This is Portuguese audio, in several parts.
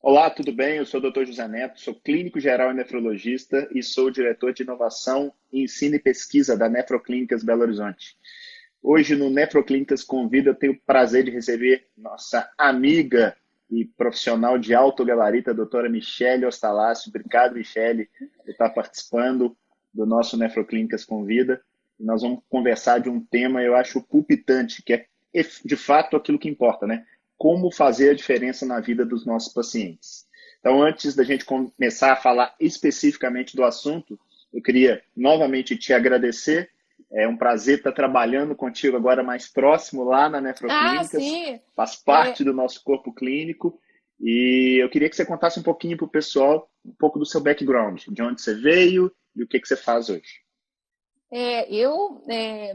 Olá, tudo bem? Eu sou o Dr. José Neto, sou clínico geral e nefrologista e sou o diretor de inovação, ensino e pesquisa da Nefroclínicas Belo Horizonte. Hoje no Nefroclínicas Convida eu tenho o prazer de receber nossa amiga e profissional de alto gabarito, a doutora Michele Ostalácio. Obrigado, Michele, por estar participando do nosso Nefroclínicas Convida. E nós vamos conversar de um tema, eu acho, palpitante, que é de fato aquilo que importa, né? Como fazer a diferença na vida dos nossos pacientes. Então, antes da gente começar a falar especificamente do assunto, eu queria novamente te agradecer. É um prazer estar trabalhando contigo agora mais próximo lá na Ah, Nefroclínicas, sim. faz É, parte do nosso corpo clínico e eu queria que você contasse um pouquinho para o pessoal, um pouco do seu background, de onde você veio e o que você faz hoje.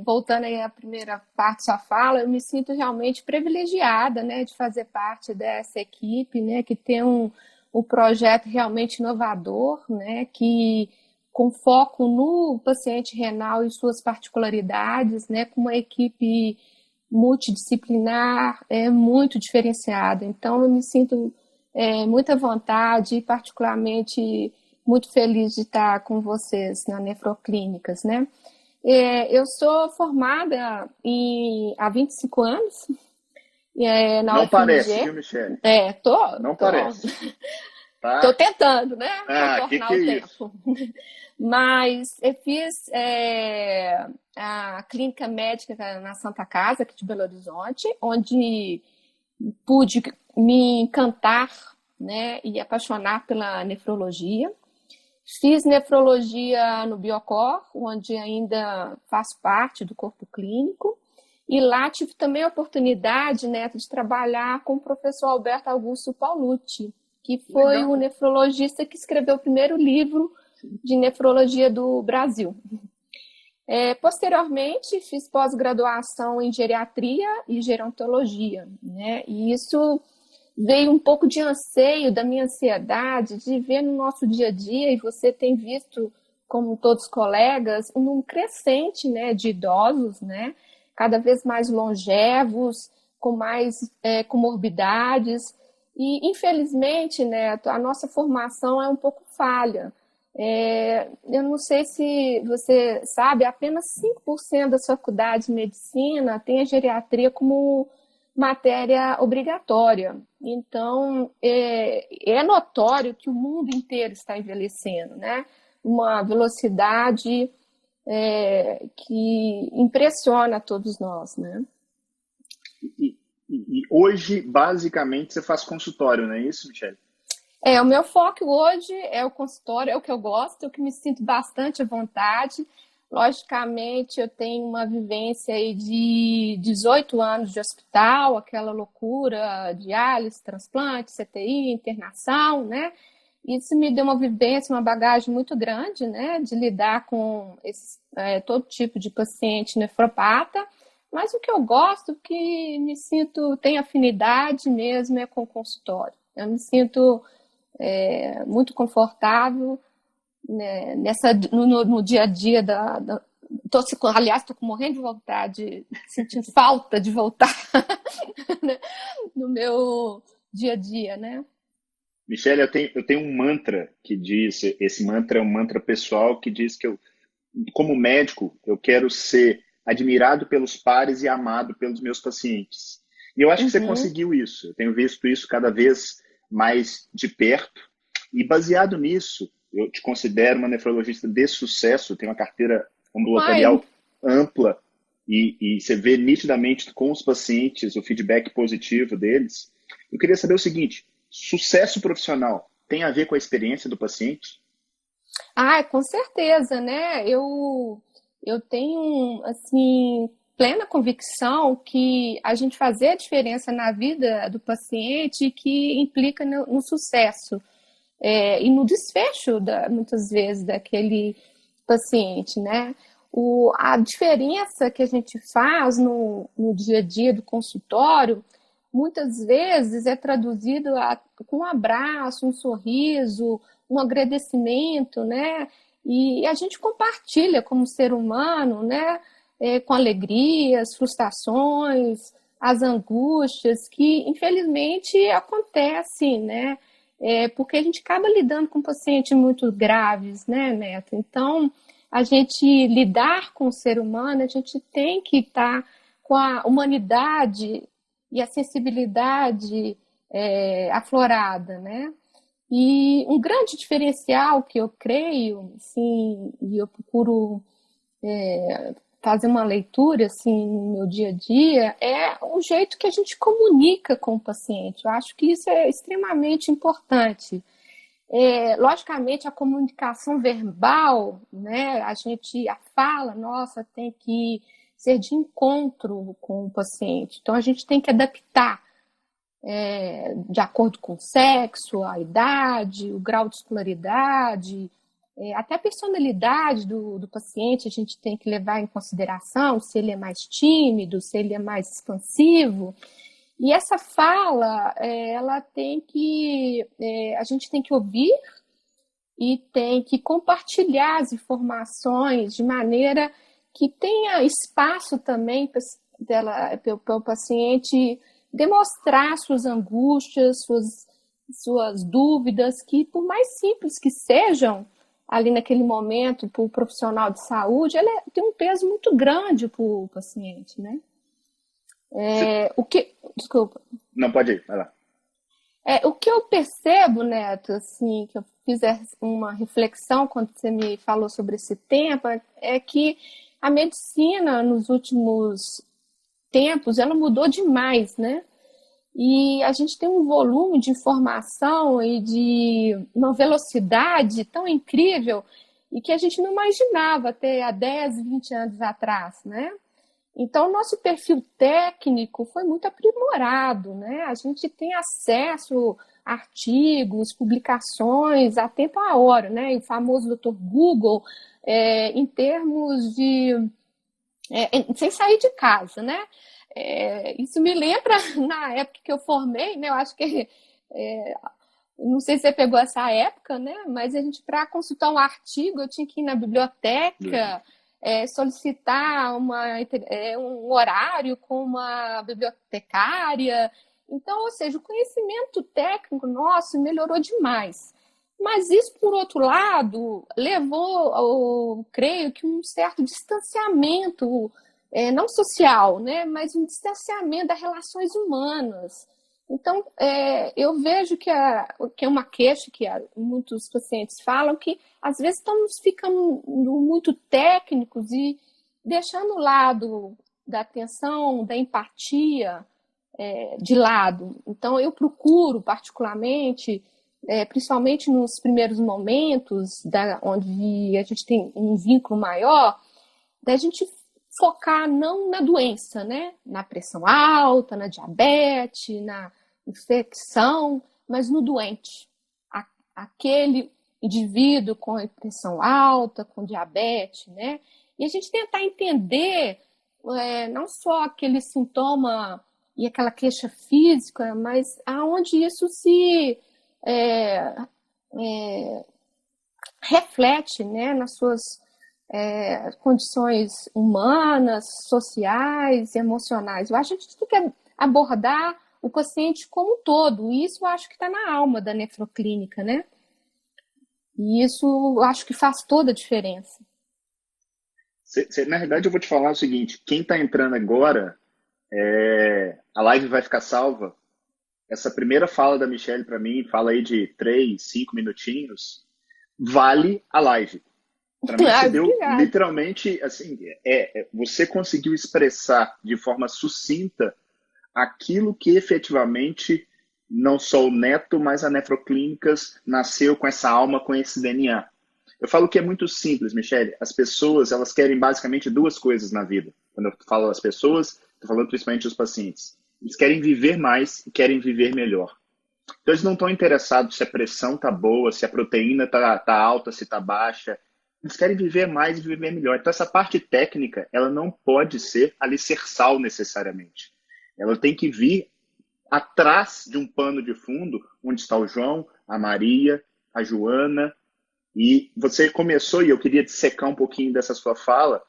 voltando aí à primeira parte da sua fala, eu me sinto realmente privilegiada, né, de fazer parte dessa equipe, né, que tem um projeto realmente inovador, né, que com foco no paciente renal e suas particularidades, né, com uma equipe multidisciplinar, muito diferenciada. Então, eu me sinto muita vontade e particularmente muito feliz de estar com vocês na Nefroclínicas, né? Eu sou formada há 25 anos na Não parece, UFMG. viu, Michele? É, tô, Não tô, parece, tô tá? tentando, né, Que contornar é o isso? tempo. Mas eu fiz a clínica médica na Santa Casa, aqui de Belo Horizonte, onde pude me encantar, né, e apaixonar pela nefrologia. Fiz nefrologia no Biocor, onde ainda faço parte do corpo clínico. E lá tive também a oportunidade, Neto, de trabalhar com o professor Alberto Augusto Paulucci, que foi o Legal. nefrologista que escreveu o primeiro livro de nefrologia do Brasil. Posteriormente, fiz pós-graduação em geriatria e gerontologia, né? E isso veio um pouco de anseio da minha ansiedade de ver no nosso dia a dia, e você tem visto, como todos os colegas, um crescente, né, de idosos, né? Cada vez mais longevos, com mais comorbidades. E, infelizmente, Neto, a nossa formação é um pouco falha. Eu não sei se você sabe, apenas 5% das faculdades de medicina tem a geriatria como matéria obrigatória. Então, é notório que o mundo inteiro está envelhecendo, né? Uma velocidade que impressiona todos nós, né? E hoje, basicamente, você faz consultório, não é isso, Michele? O meu foco hoje é o consultório, é o que eu gosto, é o que me sinto bastante à vontade. Logicamente, eu tenho uma vivência aí de 18 anos de hospital, aquela loucura, diálise, transplante, CTI, internação, né? Isso me deu uma vivência, uma bagagem muito grande, né? De lidar com todo tipo de paciente nefropata. Mas o que eu gosto, o que me sinto, tem afinidade mesmo, é com o consultório. Eu me sinto muito confortável, né, no dia a dia aliás, estou morrendo de vontade, sentindo falta de voltar né, no meu dia a dia, né? Michele, eu tenho um mantra que diz, esse mantra é um mantra pessoal que diz que eu, como médico, eu quero ser admirado pelos pares e amado pelos meus pacientes. E eu acho que você Uhum. conseguiu isso. Eu tenho visto isso cada vez mais de perto. E baseado nisso, eu te considero uma nefrologista de sucesso. Eu tenho uma carteira Ai, ambulatorial ampla e você vê nitidamente com os pacientes o feedback positivo deles. Eu queria saber o seguinte: sucesso profissional tem a ver com a experiência do paciente? com certeza, né? Eu tenho, assim, plena convicção que a gente fazer a diferença na vida do paciente que implica no sucesso. E no desfecho, muitas vezes, daquele paciente, né? A diferença que a gente faz no dia a dia do consultório, muitas vezes é traduzido com um abraço, um sorriso, um agradecimento, né? E a gente compartilha como ser humano, né? Com alegrias, frustrações, as angústias que infelizmente acontecem, né? porque a gente acaba lidando com pacientes muito graves, né, Neto? Então, a gente lidar com o ser humano, a gente tem que estar com a humanidade e a sensibilidade aflorada, né? E um grande diferencial que eu creio, assim, e eu procuro fazer uma leitura assim no meu dia a dia, é o jeito que a gente comunica com o paciente. Eu acho que isso é extremamente importante. Logicamente, a comunicação verbal, né, a fala, nossa, tem que ser de encontro com o paciente. Então, a gente tem que adaptar de acordo com o sexo, a idade, o grau de escolaridade, até a personalidade do paciente, a gente tem que levar em consideração se ele é mais tímido, se ele é mais expansivo. E essa fala, ela tem que, a gente tem que ouvir e tem que compartilhar as informações de maneira que tenha espaço também para o paciente demonstrar suas angústias, suas dúvidas, que por mais simples que sejam, ali naquele momento, para o profissional de saúde, ela tem um peso muito grande para o paciente, né? Desculpa. Não, pode ir, vai lá. O que eu percebo, Neto, assim, que eu fiz uma reflexão quando você me falou sobre esse tempo, é que a medicina, nos últimos tempos, ela mudou demais, né? E a gente tem um volume de informação e de uma velocidade tão incrível e que a gente não imaginava até há 10, 20 anos atrás, né? Então, o nosso perfil técnico foi muito aprimorado, né? A gente tem acesso a artigos, publicações a tempo a hora, né? E o famoso Dr. Google, em termos de... sem sair de casa, né? Isso me lembra na época que eu formei, né? Eu acho que... não sei se você pegou essa época, né? Mas a gente, para consultar um artigo, eu tinha que ir na biblioteca... solicitar um horário com uma bibliotecária. Então, ou seja, o conhecimento técnico nosso melhorou demais. Mas isso, por outro lado, levou, eu creio que um certo distanciamento, não social, né, mas um distanciamento das relações humanas. Então, eu vejo que é uma queixa que muitos pacientes falam, que às vezes estamos ficando muito técnicos e deixando o lado da atenção, da empatia de lado. Então, eu procuro, particularmente, principalmente nos primeiros momentos, onde a gente tem um vínculo maior, da gente focar não na doença, né? Na pressão alta, na diabetes, na infecção, mas no doente. Aquele indivíduo com pressão alta, com diabetes, né? E a gente tentar entender não só aquele sintoma e aquela queixa física, mas aonde isso se reflete, né, nas suas condições humanas, sociais, emocionais. Eu acho que a gente tem que abordar o paciente como um todo, e isso eu acho que está na alma da nefroclínica, né? E isso eu acho que faz toda a diferença. Na verdade, eu vou te falar o seguinte: quem está entrando agora, a live vai ficar salva. Essa primeira fala da Michelle para mim, fala aí de 3, 5 minutinhos, vale a live. Para mim, você deu literalmente, assim, você conseguiu expressar de forma sucinta aquilo que efetivamente não só o Neto, mas a Nefroclínicas nasceu com essa alma, com esse DNA. Eu falo que é muito simples, Michele. As pessoas, elas querem basicamente duas coisas na vida. Quando eu falo das pessoas, estou falando principalmente dos pacientes. Eles querem viver mais e querem viver melhor. Então, eles não estão interessados se a pressão está boa, se a proteína está alta, se está baixa. Eles querem viver mais e viver melhor. Então, essa parte técnica, ela não pode ser alicerçal necessariamente. Ela tem que vir atrás de um pano de fundo, onde está o João, a Maria, a Joana. E você começou, e eu queria dissecar um pouquinho dessa sua fala,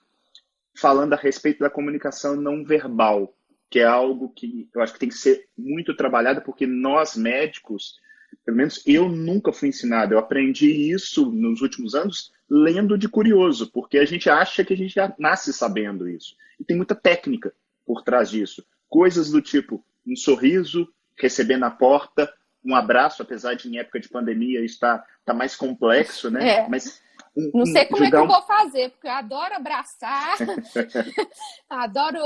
falando a respeito da comunicação não verbal, que é algo que eu acho que tem que ser muito trabalhado, porque nós, médicos, Pelo menos eu nunca fui ensinado. Eu aprendi isso nos últimos anos lendo de curioso, porque a gente acha que a gente já nasce sabendo isso. E tem muita técnica por trás disso. Coisas do tipo um sorriso, receber na porta, um abraço, apesar de em época de pandemia isso tá mais complexo, né? É, Mas não sei como é que jogar eu vou fazer, porque eu adoro abraçar, adoro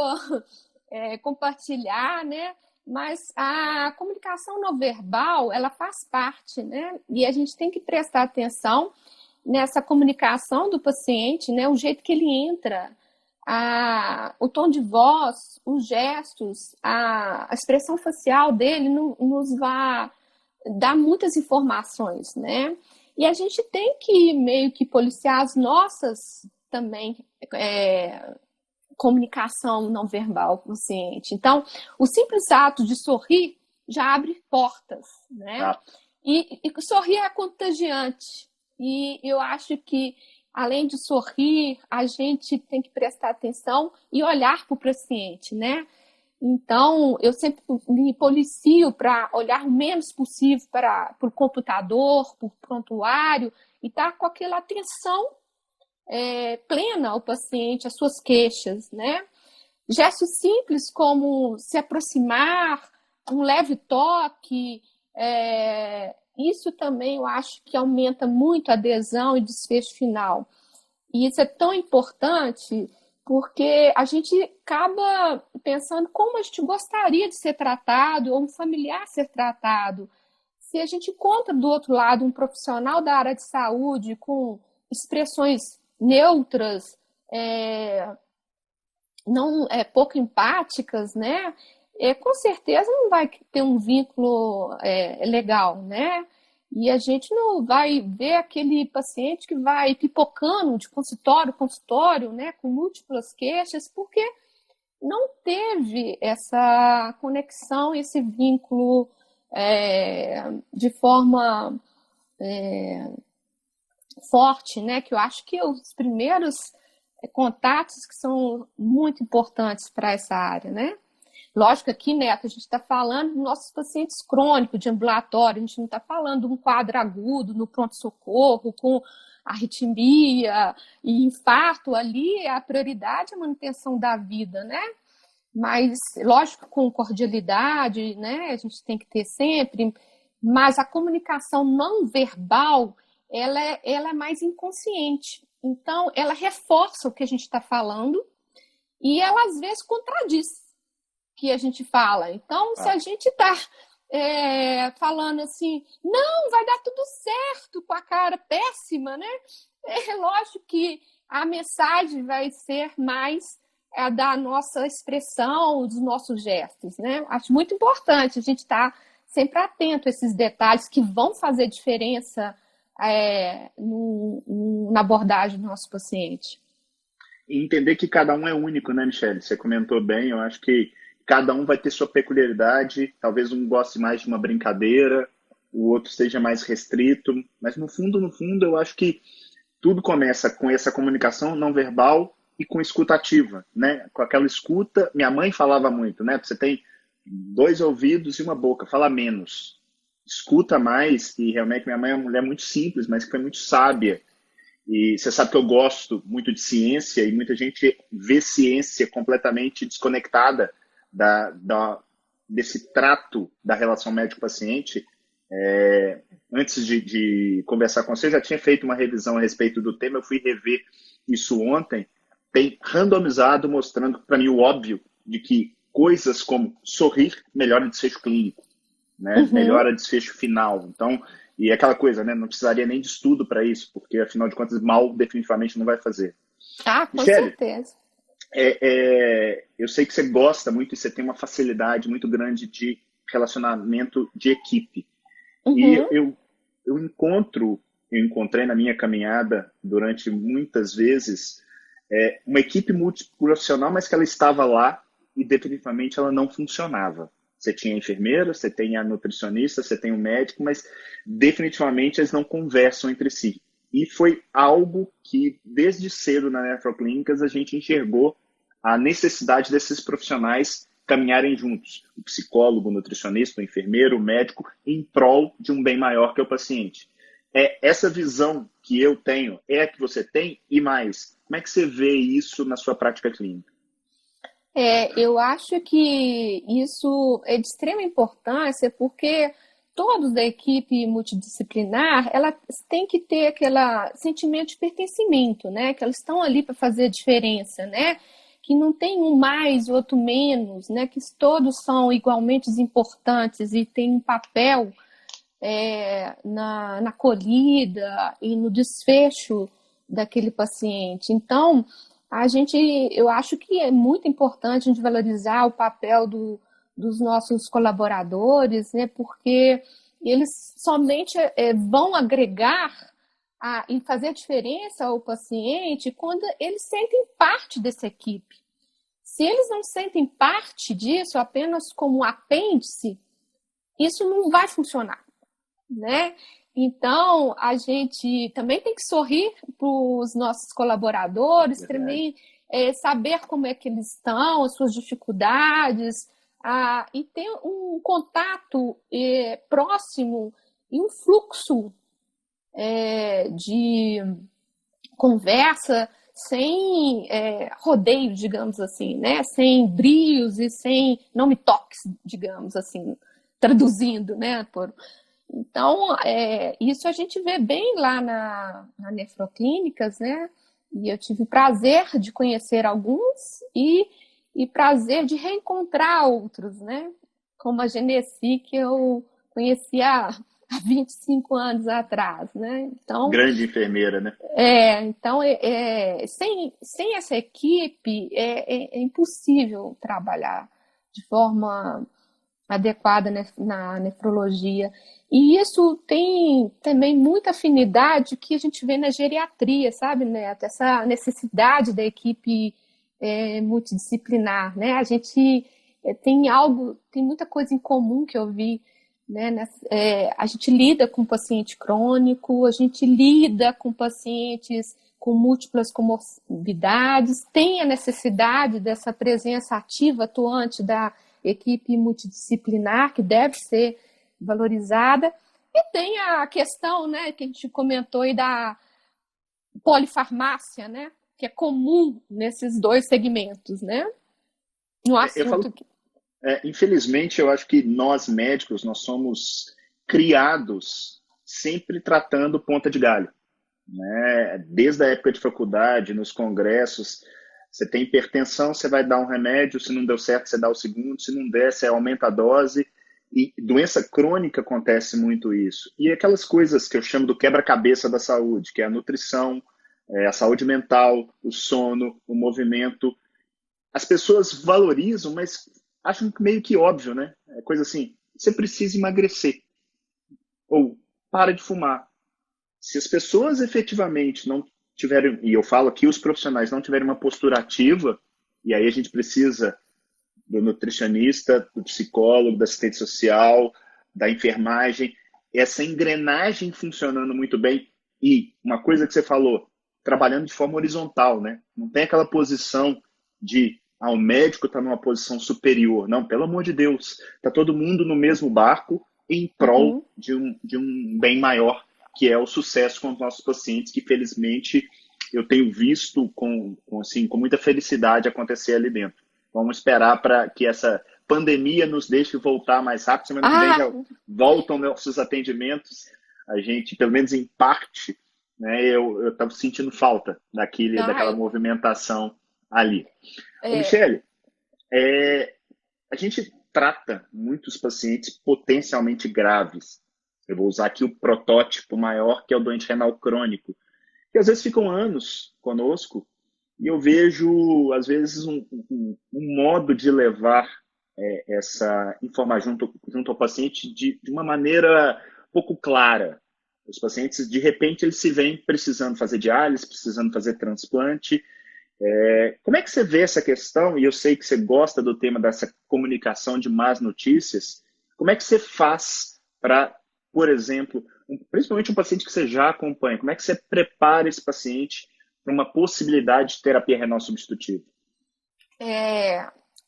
compartilhar, né? Mas a comunicação não verbal, ela faz parte, né? E a gente tem que prestar atenção nessa comunicação do paciente, né? O jeito que ele entra, o tom de voz, os gestos, a expressão facial dele nos vai dar muitas informações, né? E a gente tem que meio que policiar as nossas também comunicação não verbal consciente. Então, o simples ato de sorrir já abre portas, né? ah, E sorrir é contagiante. E eu acho que, além de sorrir, a gente tem que prestar atenção e olhar para o paciente, né? Então, eu sempre me policio para olhar o menos possível para o computador, para o prontuário, e estar com aquela atenção plena ao paciente, às suas queixas, né? Gestos simples como se aproximar, um leve toque, isso também eu acho que aumenta muito a adesão e desfecho final. E isso é tão importante porque a gente acaba pensando como a gente gostaria de ser tratado ou um familiar ser tratado. Se a gente encontra do outro lado um profissional da área de saúde com expressões neutras, não pouco empáticas, né? Com certeza não vai ter um vínculo legal, né? E a gente não vai ver aquele paciente que vai pipocando de consultório a consultório, né, com múltiplas queixas, porque não teve essa conexão, esse vínculo de forma forte, né? Que eu acho que os primeiros contatos que são muito importantes para essa área, né? Lógico que aqui, Neto, a gente está falando dos nossos pacientes crônicos de ambulatório, a gente não está falando de um quadro agudo no pronto-socorro, com arritmia e infarto. Ali a prioridade é a manutenção da vida, né? Mas, lógico, com cordialidade, né? A gente tem que ter sempre, mas a comunicação não verbal, ela é mais inconsciente. Então, ela reforça o que a gente está falando e ela, às vezes, contradiz o que a gente fala. Então, se a gente está falando assim, não, vai dar tudo certo, com a cara péssima, né? É lógico que a mensagem vai ser mais da nossa expressão, dos nossos gestos, né? Acho muito importante a gente estar sempre atento a esses detalhes que vão fazer diferença na abordagem do nosso paciente. E entender que cada um é único, né, Michele? Você comentou bem, eu acho que cada um vai ter sua peculiaridade, talvez um goste mais de uma brincadeira, o outro seja mais restrito, mas no fundo, eu acho que tudo começa com essa comunicação não verbal e com escuta ativa, né? Com aquela escuta, minha mãe falava muito, né? Você tem 2 ouvidos e uma boca, fala menos, escuta mais, e realmente minha mãe é uma mulher muito simples, mas que foi muito sábia. E você sabe que eu gosto muito de ciência e muita gente vê ciência completamente desconectada desse trato da relação médico-paciente. Antes de conversar com você, eu já tinha feito uma revisão a respeito do tema, eu fui rever isso ontem. Tem randomizado mostrando para mim o óbvio de que coisas como sorrir melhora o desfecho clínico, né? Uhum. Melhora o desfecho final. Então, e aquela coisa, né? Não precisaria nem de estudo para isso, porque afinal de contas, mal definitivamente não vai fazer. Com Michele, certeza. Eu sei que você gosta muito e você tem uma facilidade muito grande de relacionamento de equipe. Uhum. E eu encontrei na minha caminhada durante muitas vezes uma equipe multiprofissional, mas que ela estava lá e definitivamente ela não funcionava. Você tinha a enfermeira, você tem a nutricionista, você tem o médico, mas definitivamente eles não conversam entre si. E foi algo que, desde cedo na Nefroclínicas, a gente enxergou a necessidade desses profissionais caminharem juntos, o psicólogo, o nutricionista, o enfermeiro, o médico, em prol de um bem maior que é o paciente. Essa visão que eu tenho é a que você tem e mais. Como é que você vê isso na sua prática clínica? Eu acho que isso é de extrema importância porque todos da equipe multidisciplinar, ela tem que ter aquele sentimento de pertencimento, né? Que elas estão ali para fazer a diferença, né? Que não tem um mais, outro menos, né? Que todos são igualmente importantes e têm um papel na acolhida e no desfecho daquele paciente. Então, eu acho que é muito importante a gente valorizar o papel dos nossos colaboradores, né? Porque eles somente vão agregar e fazer a diferença ao paciente quando eles sentem parte dessa equipe. Se eles não sentem parte disso, apenas como um apêndice, isso não vai funcionar, né? Então, a gente também tem que sorrir para os nossos colaboradores, também saber como é que eles estão, as suas dificuldades, e ter um contato próximo e um fluxo de conversa sem rodeio, digamos assim, né? Sem brios e sem não me toques, digamos assim, traduzindo, né? Então, isso a gente vê bem lá na Nefroclínicas, né? E eu tive prazer de conhecer alguns e prazer de reencontrar outros, né? Como a Genesi, que eu conheci há 25 anos atrás, né? Então, Grande enfermeira, né? sem essa equipe é impossível trabalhar de forma adequada na nefrologia. E isso tem também muita afinidade que a gente vê na geriatria, sabe, Neto? Essa necessidade da equipe multidisciplinar, né? A gente tem muita coisa em comum que eu vi, né? A gente lida com paciente crônico, a gente lida com pacientes com múltiplas comorbidades, tem a necessidade dessa presença ativa, atuante da equipe multidisciplinar, que deve ser valorizada, e tem a questão, né, que a gente comentou aí da polifarmácia, né, que é comum nesses dois segmentos, né? No assunto que... Infelizmente, eu acho que nós médicos, nós somos criados sempre tratando ponta de galho, né? Desde a época de faculdade, nos congressos, você tem hipertensão, você vai dar um remédio, se não deu certo, você dá o segundo, se não der, você aumenta a dose. E doença crônica acontece muito isso. E aquelas coisas que eu chamo do quebra-cabeça da saúde, que é a nutrição, a saúde mental, o sono, o movimento. As pessoas valorizam, mas acham meio que óbvio, né? É coisa assim, você precisa emagrecer. Ou para de fumar. Se as pessoas efetivamente não tiverem, e eu falo aqui, os profissionais não tiverem uma postura ativa, e aí a gente precisa do nutricionista, do psicólogo, da assistente social, da enfermagem, essa engrenagem funcionando muito bem. E uma coisa que você falou, trabalhando de forma horizontal, né? Não tem aquela posição de o médico está numa posição superior. Não, pelo amor de Deus, está todo mundo no mesmo barco em prol de um bem maior, que é o sucesso com os nossos pacientes, que felizmente eu tenho visto com muita felicidade acontecer ali dentro. Vamos esperar para que essa pandemia nos deixe voltar mais rápido. Semana que vem já voltam nossos atendimentos. A gente, pelo menos em parte, né, eu estava sentindo falta daquela movimentação ali. Ô, Michele, a gente trata muitos pacientes potencialmente graves. Eu vou usar aqui o protótipo maior, que é o doente renal crônico, que às vezes ficam anos conosco, e eu vejo, às vezes, um modo de levar essa informação junto ao paciente de uma maneira pouco clara. Os pacientes, de repente, eles se veem precisando fazer diálise, precisando fazer transplante. Como é que você vê essa questão? E eu sei que você gosta do tema dessa comunicação de más notícias. Como é que você faz para, por exemplo, principalmente um paciente que você já acompanha, como é que você prepara esse paciente para uma possibilidade de terapia renal substitutiva?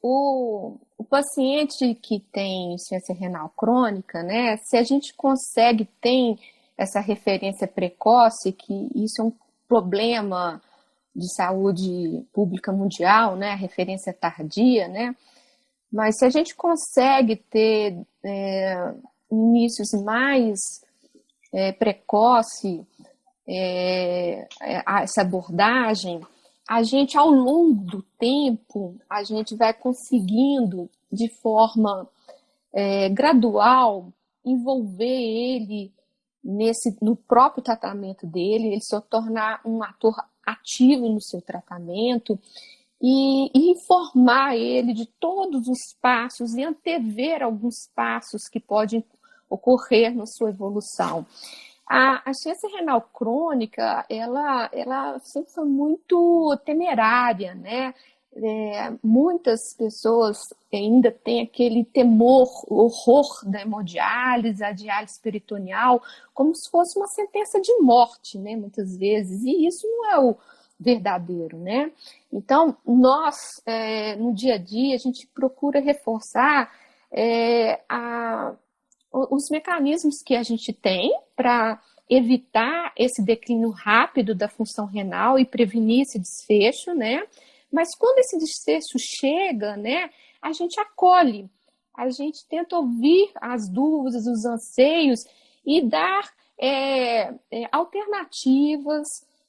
O paciente que tem insuficiência renal crônica, né, se a gente consegue, tem essa referência precoce, que isso é um problema de saúde pública mundial, né, a referência tardia, né, mas se a gente consegue ter inícios mais precoce, essa abordagem, a gente, ao longo do tempo, a gente vai conseguindo, de forma gradual, envolver ele no próprio tratamento dele, ele se tornar um ator ativo no seu tratamento e informar ele de todos os passos e antever alguns passos que podem ocorrer na sua evolução. A insuficiência renal crônica, ela sempre foi muito temerária, né? Muitas pessoas ainda têm aquele temor, horror da hemodiálise, a diálise peritoneal, como se fosse uma sentença de morte, né? Muitas vezes, e isso não é o verdadeiro, né? Então, nós, no dia a dia, a gente procura reforçar os mecanismos que a gente tem para evitar esse declínio rápido da função renal e prevenir esse desfecho, né? Mas quando esse desfecho chega, né, a gente acolhe, a gente tenta ouvir as dúvidas, os anseios e dar alternativas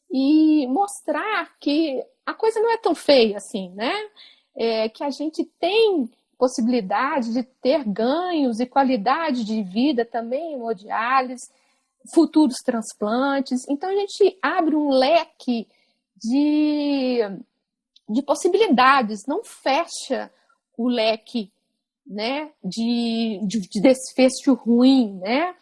e mostrar que a coisa não é tão feia assim, né? Que a gente tem possibilidade de ter ganhos e qualidade de vida também em hemodiálise, futuros transplantes. Então, a gente abre um leque de possibilidades, não fecha o leque, né, de desfecho ruim, né?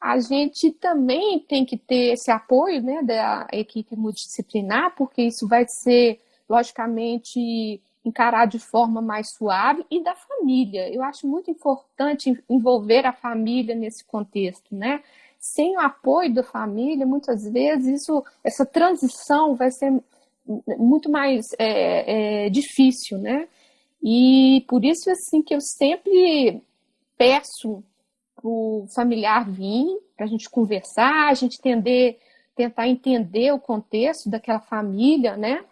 A gente também tem que ter esse apoio, né, da equipe multidisciplinar, porque isso vai ser, logicamente, encarado de forma mais suave, e da família. Eu acho muito importante envolver a família nesse contexto, né? Sem o apoio da família, muitas vezes, essa transição vai ser muito mais difícil, né? E por isso, assim, que eu sempre peço para o familiar vir, para a gente conversar, a gente tentar entender o contexto daquela família, né?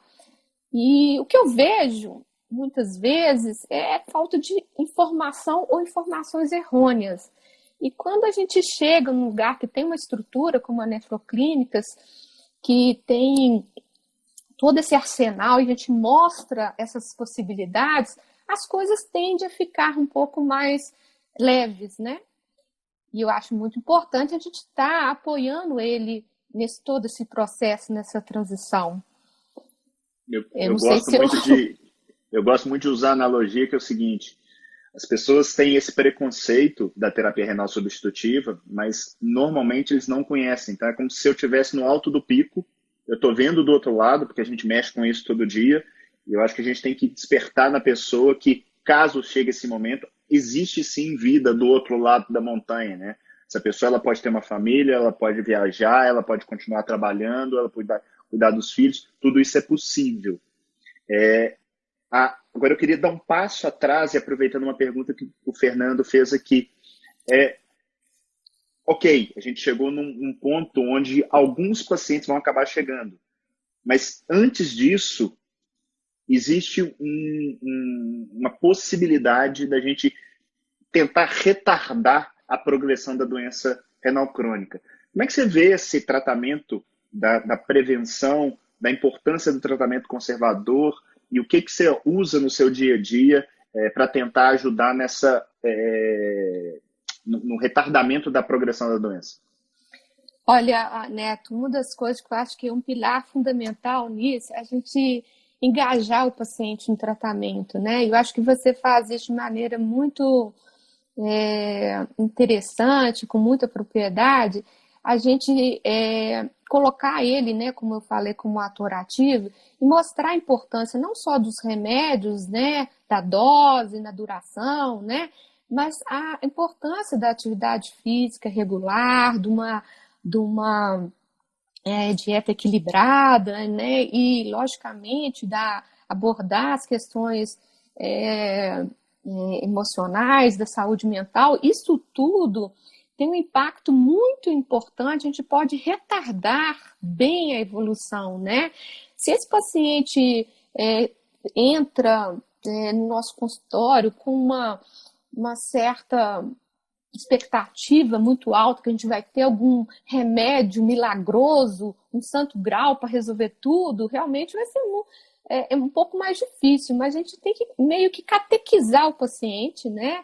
E o que eu vejo, muitas vezes, é falta de informação ou informações errôneas. E quando a gente chega num lugar que tem uma estrutura como a Nefroclínicas, que tem todo esse arsenal e a gente mostra essas possibilidades, as coisas tendem a ficar um pouco mais leves, né? E eu acho muito importante a gente estar apoiando ele nesse todo esse processo, nessa transição. Eu gosto muito de usar a analogia que é o seguinte: as pessoas têm esse preconceito da terapia renal substitutiva, mas normalmente eles não conhecem, tá? É como se eu estivesse no alto do pico, eu estou vendo do outro lado, porque a gente mexe com isso todo dia, e eu acho que a gente tem que despertar na pessoa que, caso chegue esse momento, existe sim vida do outro lado da montanha, né? Essa pessoa ela pode ter uma família, ela pode viajar, ela pode continuar trabalhando, ela pode cuidar dos filhos, tudo isso é possível. Agora eu queria dar um passo atrás e aproveitando uma pergunta que o Fernando fez aqui. Ok, a gente chegou num ponto onde alguns pacientes vão acabar chegando, mas antes disso existe uma possibilidade da gente tentar retardar a progressão da doença renal crônica. Como é que você vê esse tratamento da prevenção, da importância do tratamento conservador e o que você usa no seu dia a dia para tentar ajudar no retardamento da progressão da doença? Olha, Neto, uma das coisas que eu acho que é um pilar fundamental nisso é a gente engajar o paciente no tratamento, né? Eu acho que você faz isso de maneira muito interessante, com muita propriedade, a gente colocar ele, né, como eu falei, como ator ativo e mostrar a importância não só dos remédios, né, da dose, na duração, né, mas a importância da atividade física regular, de uma dieta equilibrada, né, e, logicamente, abordar as questões emocionais, da saúde mental, isso tudo tem um impacto muito importante, a gente pode retardar bem a evolução, né? Se esse paciente entra no nosso consultório com uma certa expectativa muito alta, que a gente vai ter algum remédio milagroso, um santo grau para resolver tudo, realmente vai ser um pouco mais difícil, mas a gente tem que meio que catequizar o paciente, né?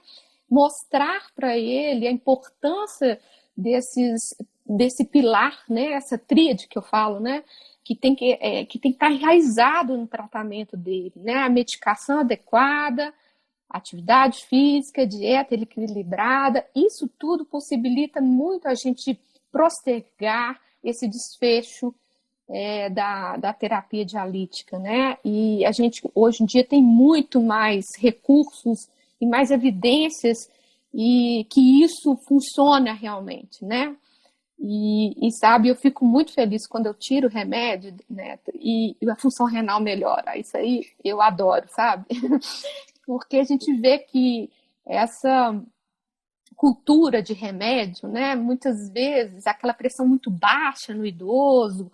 Mostrar para ele a importância desse pilar, né? Essa tríade que eu falo, né? Que tem que estar enraizado no tratamento dele, né? A medicação adequada, atividade física, dieta equilibrada, isso tudo possibilita muito a gente postergar esse desfecho da terapia dialítica, né? E a gente hoje em dia tem muito mais recursos e mais evidências e que isso funciona realmente, né? E sabe, eu fico muito feliz quando eu tiro o remédio, né, e a função renal melhora. Isso aí eu adoro, sabe? Porque a gente vê que essa cultura de remédio, né, muitas vezes aquela pressão muito baixa no idoso,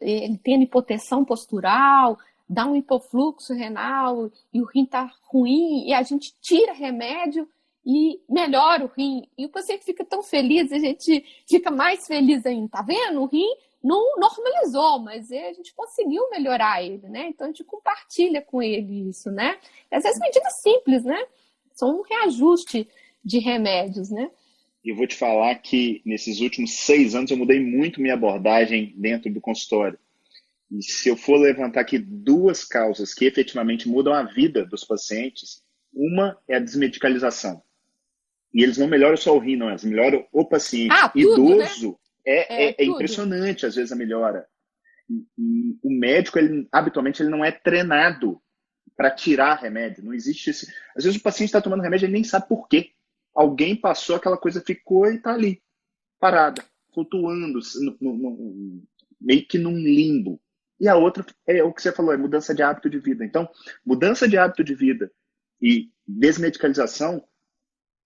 ele tem hipotensão postural, dá um hipofluxo renal e o rim está ruim e a gente tira remédio e melhora o rim. E o paciente fica tão feliz, a gente fica mais feliz ainda. Tá vendo? O rim não normalizou, mas a gente conseguiu melhorar ele, né? Então a gente compartilha com ele isso, né? E às vezes medidas simples, né? São um reajuste de remédios, né? E eu vou te falar que nesses últimos 6 anos eu mudei muito minha abordagem dentro do consultório. E se eu for levantar aqui duas causas que efetivamente mudam a vida dos pacientes, uma é a desmedicalização. E eles não melhoram só o rim, não, eles melhoram o paciente. Tudo, Idoso, né? É Tudo. impressionante, às vezes, a melhora. E o médico, habitualmente, ele não é treinado para tirar remédio. Não existe esse... Às vezes o paciente está tomando remédio e ele nem sabe por quê. Alguém passou, aquela coisa ficou e está ali, parada, flutuando, meio que num limbo. E a outra é o que você falou, é mudança de hábito de vida. Então, mudança de hábito de vida e desmedicalização,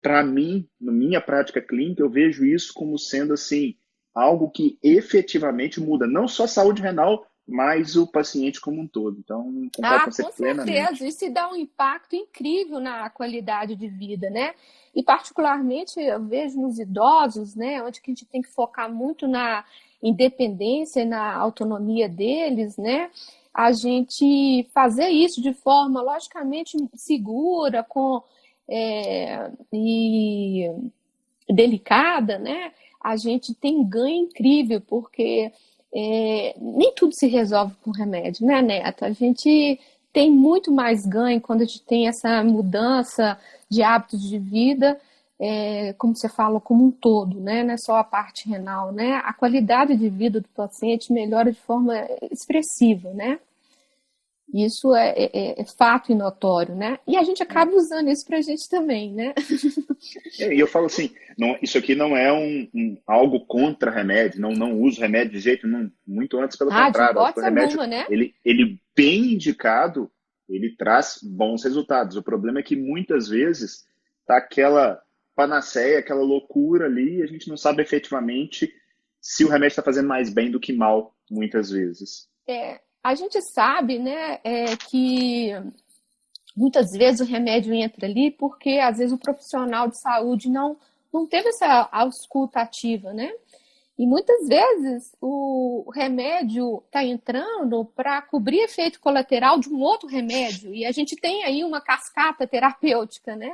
para mim, na minha prática clínica, eu vejo isso como sendo assim, algo que efetivamente muda não só a saúde renal, mas o paciente como um todo. Então, concordo com você Com plenamente. certeza, isso dá um impacto incrível na qualidade de vida, né? E particularmente eu vejo nos idosos, né, onde que a gente tem que focar muito na independência e na autonomia deles, né? A gente fazer isso de forma logicamente segura, e delicada, né? A gente tem um ganho incrível, porque nem tudo se resolve com remédio, né, Neto? A gente tem muito mais ganho quando a gente tem essa mudança de hábitos de vida, como você falou, como um todo, né? Não é só a parte renal, né? A qualidade de vida do paciente melhora de forma expressiva, né? Isso é fato e notório, né? E a gente acaba usando isso pra gente também, né? E eu falo assim, não, isso aqui não é algo contra remédio, não uso remédio de jeito nenhum, muito antes pelo De contrário. Acho que o hipótese remédio, alguma, né? ele bem indicado, ele traz bons resultados. O problema é que muitas vezes tá aquela panaceia, aquela loucura ali, e a gente não sabe efetivamente se o remédio está fazendo mais bem do que mal, muitas vezes. A gente sabe, né, que muitas vezes o remédio entra ali porque às vezes o profissional de saúde não teve essa ausculta ativa, né? E muitas vezes o remédio está entrando para cobrir efeito colateral de um outro remédio. E a gente tem aí uma cascata terapêutica, né?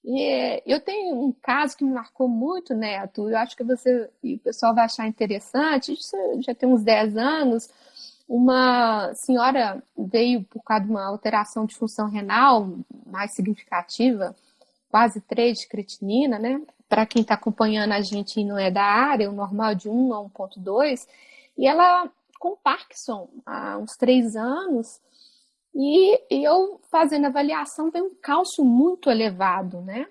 E eu tenho um caso que me marcou muito, Neto. Eu acho que você e o pessoal vai achar interessante. Isso já tem uns 10 anos. Uma senhora veio por causa de uma alteração de função renal mais significativa, quase 3 de creatinina, né? Para quem está acompanhando a gente e não é da área, o normal é de 1 a 1,2. E ela com Parkinson há uns 3 anos. E eu fazendo avaliação, tem um cálcio muito elevado, né?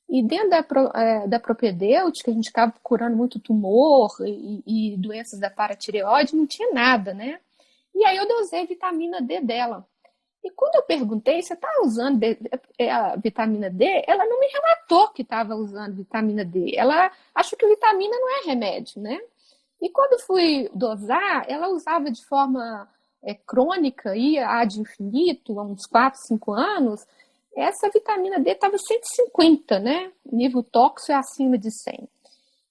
E dentro da propedêutica, a gente ficava curando muito tumor e doenças da paratireoide, não tinha nada, né? E aí eu dosei vitamina D dela. E quando eu perguntei, você está usando a vitamina D? Ela não me relatou que estava usando vitamina D. Ela achou que vitamina não é remédio, né? E quando fui dosar, ela usava de forma crônica, ia ad infinito, há uns 4, 5 anos, essa vitamina D estava 150, né? Nível tóxico é acima de 100.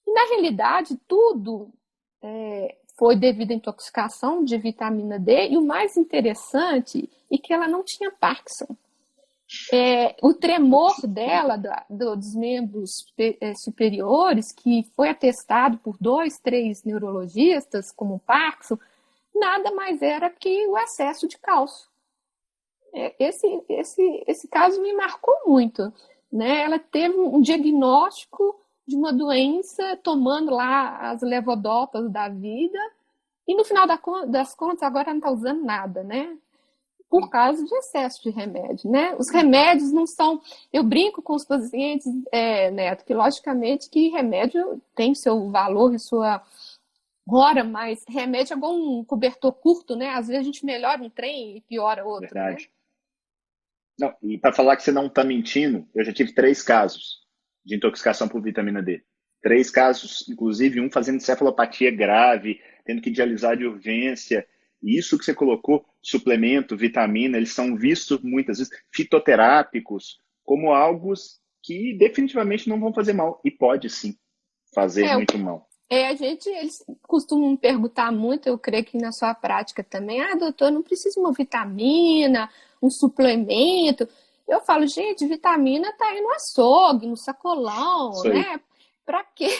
E, na realidade, tudo foi devido à intoxicação de vitamina D, e o mais interessante é que ela não tinha Parkinson. O tremor dela, dos membros superiores, que foi atestado por 2, 3 neurologistas como Parkinson, nada mais era que o excesso de cálcio. Esse caso me marcou muito, né? Ela teve um diagnóstico de uma doença tomando lá as levodopas da vida e no final das contas agora não está usando nada, né? Por causa de excesso de remédio, né? Os remédios não são... Eu brinco com os pacientes, Neto, que logicamente que remédio tem seu valor e sua hora, mas remédio é igual um cobertor curto, né? Às vezes a gente melhora um trem e piora outro, né? Verdade. Não, e para falar que você não está mentindo, eu já tive 3 casos de intoxicação por vitamina D. 3 casos, inclusive um fazendo cefalopatia grave, tendo que dialisar de urgência. E isso que você colocou, suplemento, vitamina, eles são vistos muitas vezes fitoterápicos como algo que definitivamente não vão fazer mal. E pode sim fazer muito mal. Eles costumam perguntar muito, eu creio que na sua prática também, doutor, não precisa de uma vitamina, um suplemento. Eu falo, gente, vitamina tá aí no açougue, no sacolão, né? Pra quê?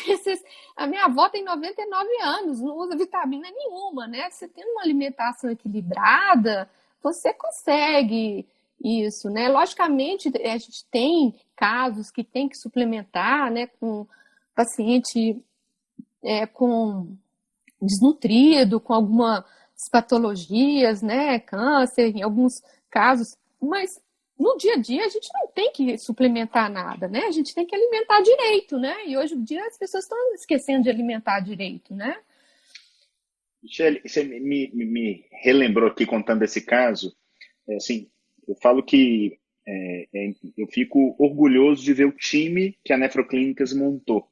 A minha avó tem 99 anos, não usa vitamina nenhuma, né? Você tendo uma alimentação equilibrada, você consegue isso, né? Logicamente, a gente tem casos que tem que suplementar, né? Com paciente com desnutrido, com algumas patologias, né? Câncer, em alguns casos, mas no dia a dia a gente não tem que suplementar nada, né? A gente tem que alimentar direito, né? E hoje em dia as pessoas estão esquecendo de alimentar direito, né? Michele, você me relembrou aqui contando esse caso. Assim, eu falo que eu fico orgulhoso de ver o time que a Nefroclínicas montou.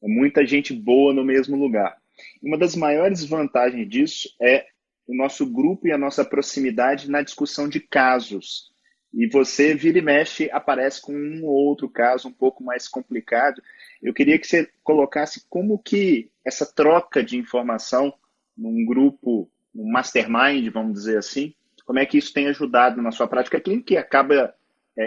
É muita gente boa no mesmo lugar. Uma das maiores vantagens disso é o nosso grupo e a nossa proximidade na discussão de casos. E você, vira e mexe, aparece com um ou outro caso um pouco mais complicado. Eu queria que você colocasse como que essa troca de informação num grupo, num mastermind, vamos dizer assim, como é que isso tem ajudado na sua prática clínica e acaba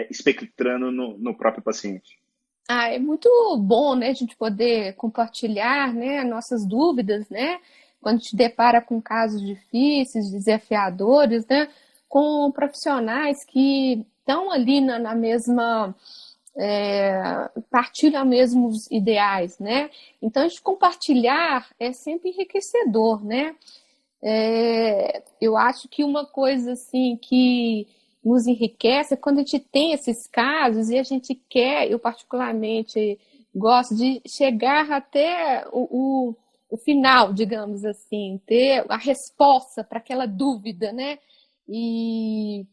espectrando no próprio paciente? É muito bom, né, a gente poder compartilhar, né, nossas dúvidas, né, quando a gente depara com casos difíceis, desafiadores, né, com profissionais que estão ali na mesma, partilham mesmos ideais, né? Então, a gente compartilhar é sempre enriquecedor, né? Eu acho que uma coisa assim que nos enriquece é quando a gente tem esses casos e a gente quer, eu particularmente gosto de chegar até o final, digamos assim, ter a resposta para aquela dúvida, né? E,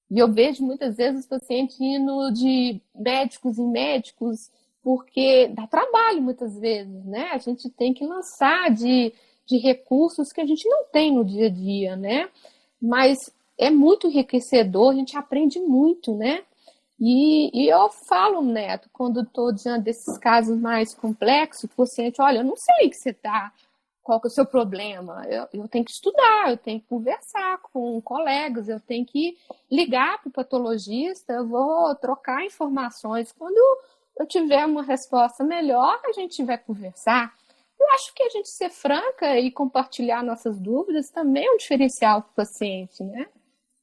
e eu vejo muitas vezes os pacientes indo de médicos em médicos porque dá trabalho muitas vezes, né? A gente tem que lançar de recursos que a gente não tem no dia a dia, né? Mas é muito enriquecedor, a gente aprende muito, né? E eu falo, Neto, quando estou diante desses casos mais complexos, o paciente, olha, eu não sei que você está, qual que é o seu problema. Eu tenho que estudar, eu tenho que conversar com colegas, eu tenho que ligar para o patologista, eu vou trocar informações. Quando eu tiver uma resposta melhor, a gente vai conversar. Eu acho que a gente ser franca e compartilhar nossas dúvidas também é um diferencial para o paciente, né?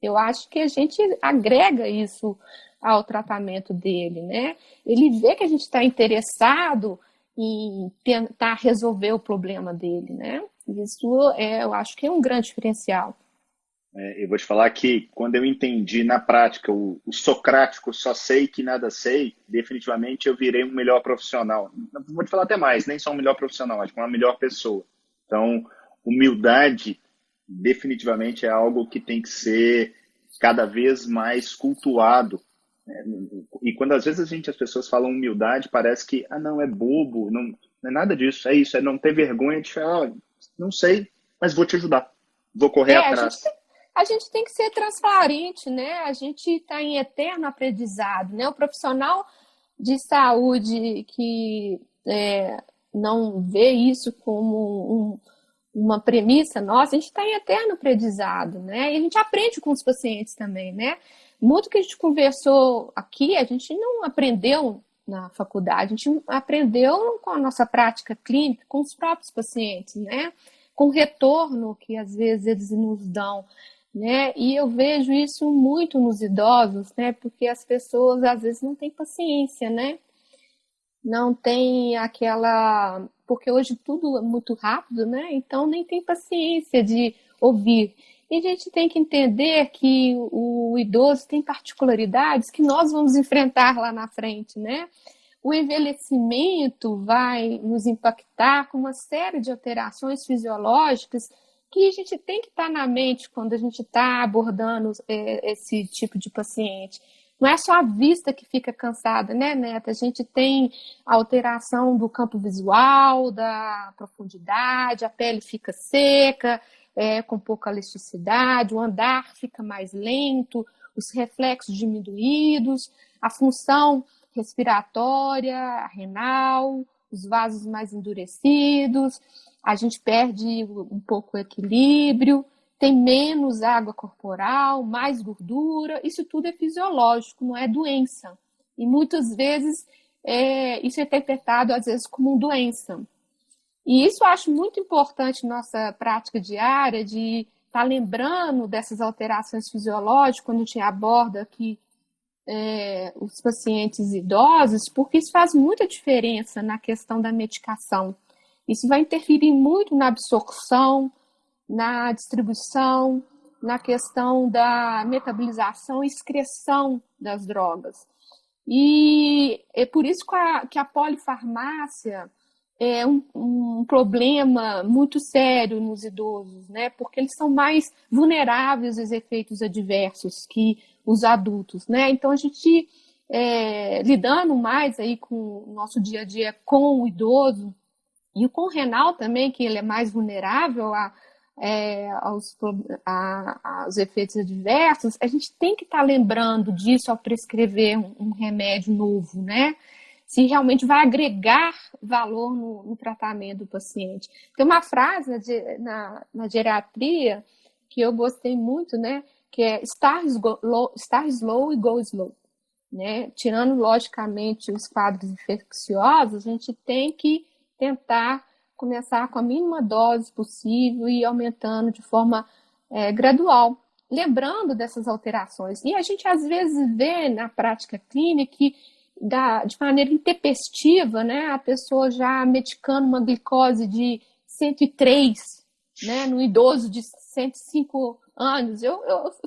Eu acho que a gente agrega isso ao tratamento dele, né? Ele vê que a gente está interessado em tentar resolver o problema dele, né? Isso eu acho que é um grande diferencial. Eu vou te falar que quando eu entendi na prática o socrático só sei que nada sei, definitivamente eu virei um melhor profissional. Vou te falar até mais, nem só um melhor profissional, acho que uma melhor pessoa. Então, humildade definitivamente é algo que tem que ser cada vez mais cultuado. E quando às vezes as pessoas falam humildade, parece que, não, é bobo, não é nada disso, é isso, é não ter vergonha de falar, não sei, mas vou te ajudar, vou correr É, atrás. a gente tem que ser transparente, né? A gente está em eterno aprendizado, né? O profissional de saúde que não vê isso como uma premissa nossa, a gente está em eterno aprendizado, né? E a gente aprende com os pacientes também, né? Muito que a gente conversou aqui, a gente não aprendeu na faculdade, a gente aprendeu com a nossa prática clínica, com os próprios pacientes, né? Com o retorno que às vezes eles nos dão, né? E eu vejo isso muito nos idosos, né? Porque as pessoas às vezes não têm paciência, né? Não tem aquela. Porque hoje tudo é muito rápido, né? Então nem tem paciência de ouvir. E a gente tem que entender que o idoso tem particularidades que nós vamos enfrentar lá na frente, né? O envelhecimento vai nos impactar com uma série de alterações fisiológicas que a gente tem que estar na mente quando a gente está abordando esse tipo de paciente. Não é só a vista que fica cansada, né, Neta? A gente tem a alteração do campo visual, da profundidade, a pele fica seca, com pouca elasticidade, o andar fica mais lento, os reflexos diminuídos, a função respiratória, renal, os vasos mais endurecidos, a gente perde um pouco o equilíbrio, tem menos água corporal, mais gordura, isso tudo é fisiológico, não é doença. E muitas vezes isso é interpretado, às vezes, como uma doença. E isso eu acho muito importante na nossa prática diária, de estar lembrando dessas alterações fisiológicas, quando a gente aborda aqui os pacientes idosos, porque isso faz muita diferença na questão da medicação. Isso vai interferir muito na absorção, na distribuição, na questão da metabolização e excreção das drogas. E é por isso que a polifarmácia é um problema muito sério nos idosos, né? Porque eles são mais vulneráveis aos efeitos adversos que os adultos, né? Então a gente lidando mais aí com o nosso dia a dia com o idoso e com o renal também, que ele é mais vulnerável aos efeitos adversos, a gente tem que estar lembrando disso ao prescrever um remédio novo, né? Se realmente vai agregar valor no tratamento do paciente. Tem uma frase na geriatria que eu gostei muito, né? Que é start slow e go slow. Né? Tirando, logicamente, os quadros infecciosos, a gente tem que tentar começar com a mínima dose possível e ir aumentando de forma gradual, lembrando dessas alterações. E a gente, às vezes, vê na prática clínica que, de maneira intempestiva, né, a pessoa já medicando uma glicose de 103, né, no idoso de 105 anos. Eu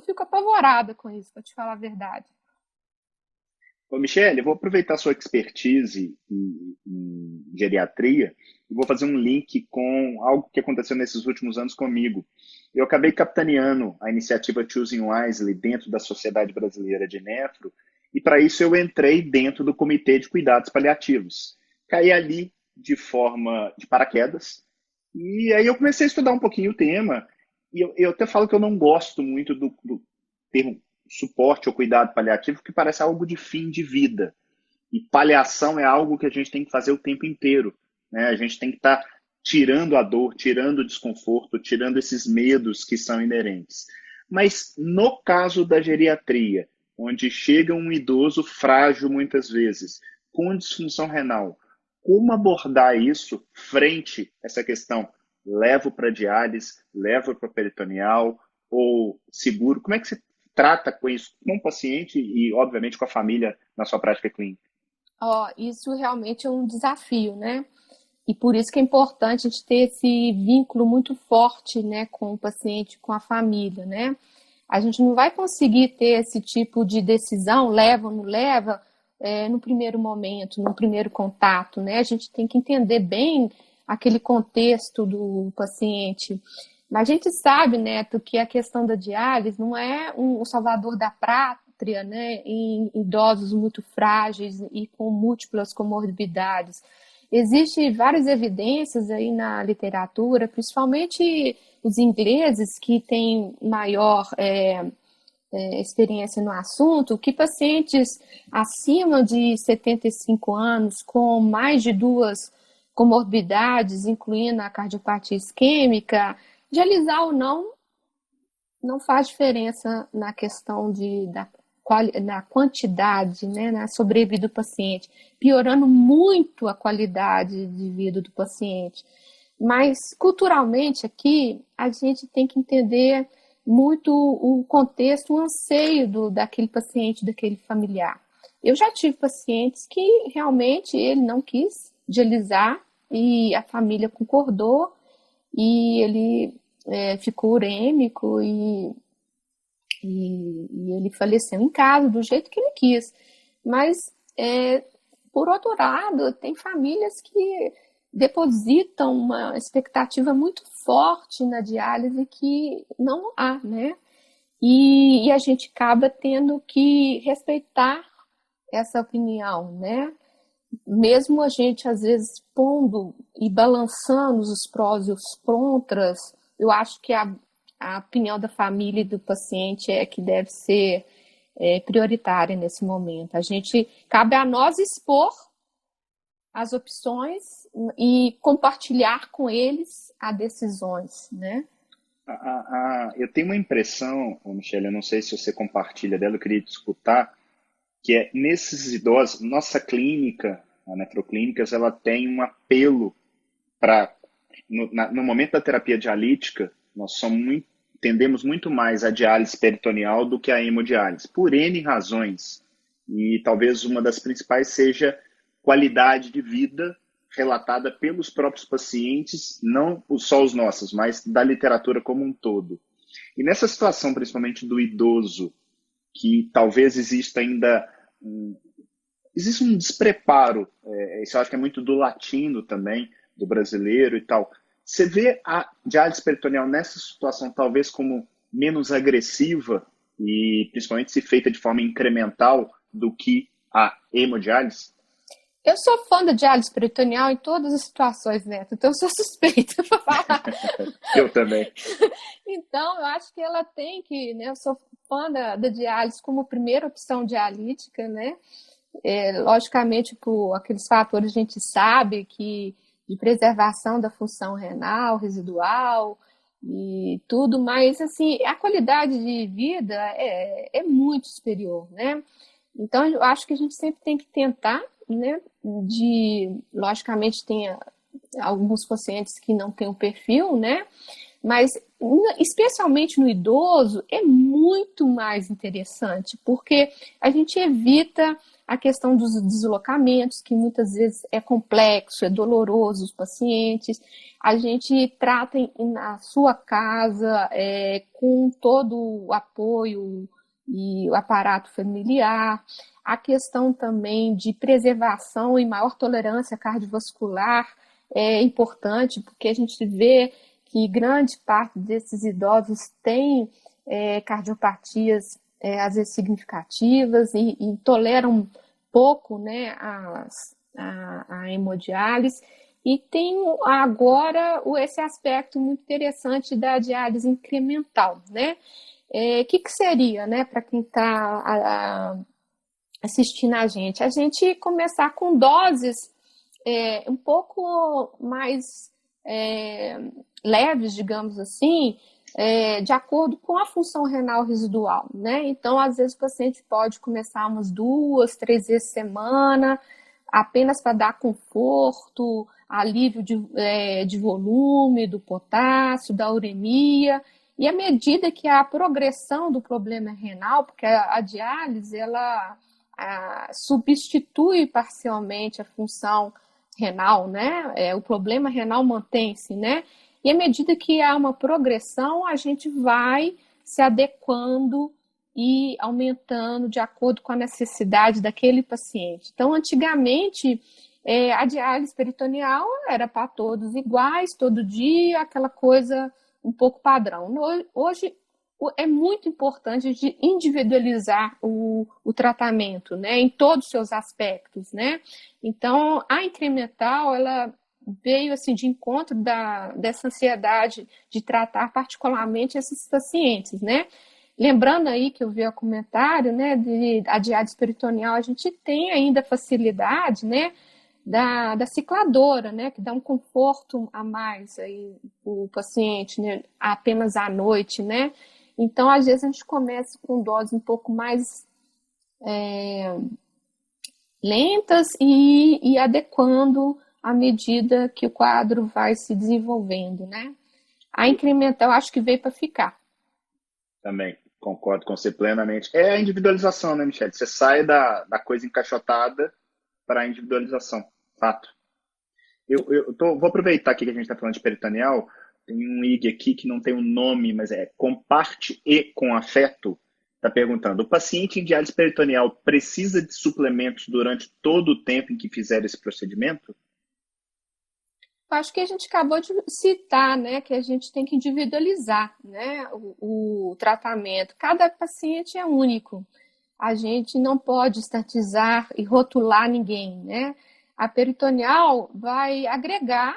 fico apavorada com isso, para te falar a verdade. Ô, Michele, eu vou aproveitar sua expertise em geriatria e vou fazer um link com algo que aconteceu nesses últimos anos comigo. Eu acabei capitaneando a iniciativa Choosing Wisely dentro da Sociedade Brasileira de Nefro e para isso eu entrei dentro do Comitê de Cuidados Paliativos. Caí ali de forma de paraquedas e aí eu comecei a estudar um pouquinho o tema e eu até falo que eu não gosto muito do termo suporte ou cuidado paliativo, que parece algo de fim de vida. E paliação é algo que a gente tem que fazer o tempo inteiro. Né? A gente tem que estar tirando a dor, tirando o desconforto, tirando esses medos que são inerentes. Mas no caso da geriatria, onde chega um idoso frágil muitas vezes, com disfunção renal, como abordar isso frente a essa questão? Levo para diálise, levo para peritoneal ou seguro? Como é que você trata com isso com o paciente e, obviamente, com a família na sua prática clínica? Isso realmente é um desafio, né? E por isso que é importante a gente ter esse vínculo muito forte, né, com o paciente, com a família, né? A gente não vai conseguir ter esse tipo de decisão, leva ou não leva, no primeiro momento, no primeiro contato, né? A gente tem que entender bem aquele contexto do paciente. Mas a gente sabe, Neto, que a questão da diálise não é um salvador da pátria, né, em idosos muito frágeis e com múltiplas comorbidades. Existem várias evidências aí na literatura, principalmente os ingleses, que têm maior experiência no assunto, que pacientes acima de 75 anos, com mais de duas comorbidades, incluindo a cardiopatia isquêmica, dialisar ou não faz diferença na questão da quantidade, né, na sobrevida do paciente, piorando muito a qualidade de vida do paciente. Mas, culturalmente, aqui, a gente tem que entender muito o contexto, o anseio daquele paciente, daquele familiar. Eu já tive pacientes que realmente ele não quis dialisar e a família concordou e ele ficou urêmico e ele faleceu em casa do jeito que ele quis. Mas, por outro lado, tem famílias que depositam uma expectativa muito forte na diálise que não há, né? E a gente acaba tendo que respeitar essa opinião, né? Mesmo a gente, às vezes, pondo e balançando os prós e os contras, eu acho que a opinião da família e do paciente é que deve ser prioritária nesse momento. Cabe a nós expor as opções e compartilhar com eles as decisões, né? Eu tenho uma impressão, Michele, eu não sei se você compartilha dela, eu queria te escutar, que é nesses idosos, nossa clínica, a Nefroclínicas, ela tem um apelo para, no momento da terapia dialítica, nós tendemos muito mais a diálise peritoneal do que a hemodiálise, por N razões. E talvez uma das principais seja qualidade de vida relatada pelos próprios pacientes, não só os nossos, mas da literatura como um todo. E nessa situação, principalmente do idoso, que talvez exista ainda existe um despreparo, isso eu acho que é muito do latino também, do brasileiro e tal. Você vê a diálise peritoneal nessa situação talvez como menos agressiva e principalmente se feita de forma incremental do que a hemodiálise? Eu sou fã da diálise peritoneal em todas as situações, Neto, então eu sou suspeita para falar. Eu também. Então, eu acho que ela tem que, né? Eu sou fã da diálise como primeira opção dialítica, né? Logicamente, por aqueles fatores a gente sabe que de preservação da função renal, residual e tudo, mas assim, a qualidade de vida é muito superior, né? Então, eu acho que a gente sempre tem que tentar, né? Logicamente, tem alguns pacientes que não têm o perfil, né? Mas, especialmente no idoso, é muito mais interessante, porque a gente evita a questão dos deslocamentos, que muitas vezes é complexo, é doloroso os pacientes. A gente trata na sua casa, com todo o apoio e o aparato familiar. A questão também de preservação e maior tolerância cardiovascular é importante, porque a gente vê que grande parte desses idosos tem cardiopatias, às vezes significativas, e toleram pouco, né, a hemodiálise. E tem agora esse aspecto muito interessante da diálise incremental, né? Que seria, né, para quem está assistindo a gente começar com doses um pouco mais leves, digamos assim, de acordo com a função renal residual, né? Então, às vezes, o paciente pode começar umas 2, 3 vezes por semana, apenas para dar conforto, alívio de volume, do potássio, da uremia. E à medida que a progressão do problema renal, porque a diálise, ela substitui parcialmente a função renal, né? O problema renal mantém-se, né? E à medida que há uma progressão, a gente vai se adequando e aumentando de acordo com a necessidade daquele paciente. Então, antigamente, a diálise peritoneal era para todos iguais, todo dia, aquela coisa um pouco padrão. Hoje é muito importante de individualizar o tratamento, né, em todos os seus aspectos, né? Então, a incremental, ela veio assim de encontro dessa ansiedade de tratar particularmente esses pacientes, né? Lembrando aí que eu vi o comentário, né, a diálise peritoneal, a gente tem ainda facilidade, né, da cicladora, né, que dá um conforto a mais aí o paciente, né, apenas à noite, né. Então, às vezes a gente começa com doses um pouco mais lentas e adequando à medida que o quadro vai se desenvolvendo, né. A incremental acho que veio para ficar. Também concordo com você plenamente. É a individualização, né, Michelle? Você sai da coisa encaixotada para a individualização. Fato. Vou aproveitar aqui que a gente está falando de peritoneal. Tem um IG aqui que não tem um nome, mas é comparte e com afeto. Está perguntando: o paciente em diálise peritoneal precisa de suplementos durante todo o tempo em que fizer esse procedimento? Acho que a gente acabou de citar, né, que a gente tem que individualizar, né, o tratamento. Cada paciente é único. A gente não pode estatizar e rotular ninguém, né? A peritoneal vai agregar,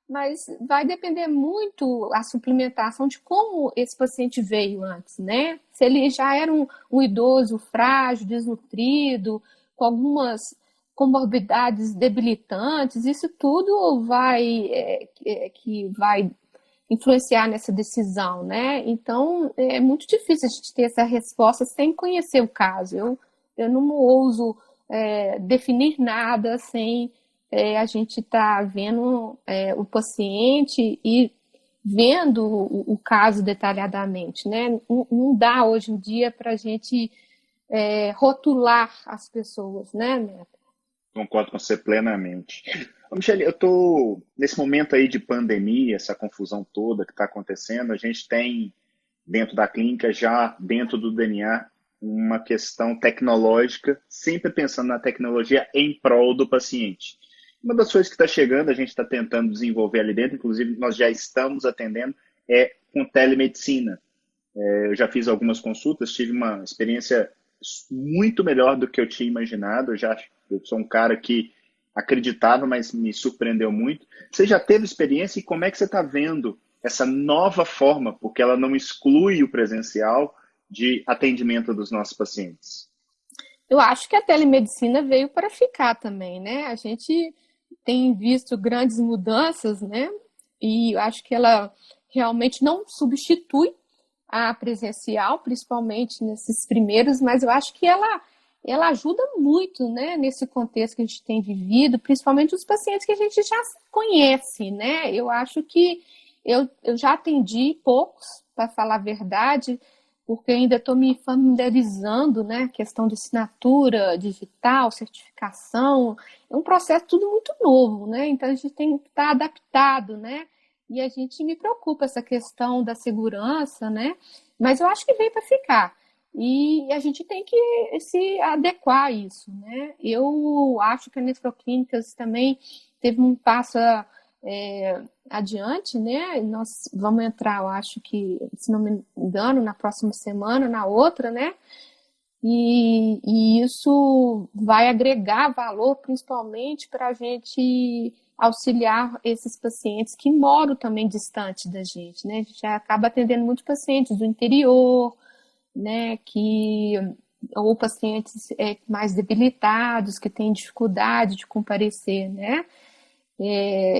mas vai depender muito a suplementação de como esse paciente veio antes, né? Se ele já era um idoso frágil, desnutrido, com algumas comorbidades debilitantes, isso tudo que vai influenciar nessa decisão, né? Então, é muito difícil a gente ter essa resposta sem conhecer o caso. Eu não ouso definir nada sem a gente estar vendo o paciente e vendo o caso detalhadamente, né? Não dá hoje em dia para a gente rotular as pessoas, né, Neto? Concordo com você plenamente. Ô, Michele, eu estou nesse momento aí de pandemia, essa confusão toda que está acontecendo, a gente tem dentro da clínica, já dentro do DNA, uma questão tecnológica, sempre pensando na tecnologia em prol do paciente. Uma das coisas que está chegando, a gente está tentando desenvolver ali dentro, inclusive nós já estamos atendendo, é com telemedicina. Eu já fiz algumas consultas, tive uma experiência muito melhor do que eu tinha imaginado. Eu sou um cara que acreditava, mas me surpreendeu muito. Você já teve experiência e como é que você está vendo essa nova forma, porque ela não exclui o presencial, de atendimento dos nossos pacientes? Eu acho que a telemedicina veio para ficar também, né? A gente tem visto grandes mudanças, né? E eu acho que ela realmente não substitui a presencial, principalmente nesses primeiros, mas eu acho que ela ajuda muito, né, nesse contexto que a gente tem vivido, principalmente os pacientes que a gente já conhece, né? Eu acho que eu já atendi poucos, para falar a verdade, porque ainda estou me familiarizando, né? Questão de assinatura digital, certificação, é um processo tudo muito novo, né? Então a gente tem que estar adaptado, né? E a gente me preocupa essa questão da segurança, né? Mas eu acho que veio para ficar. E a gente tem que se adequar a isso, né? Eu acho que a Nefroclínicas também teve um passo adiante, né? Nós vamos entrar, eu acho que, se não me engano, na próxima semana, na outra, né? E isso vai agregar valor, principalmente para a gente auxiliar esses pacientes que moram também distante da gente, né? A gente já acaba atendendo muitos pacientes do interior, né? Ou pacientes mais debilitados, que têm dificuldade de comparecer, né?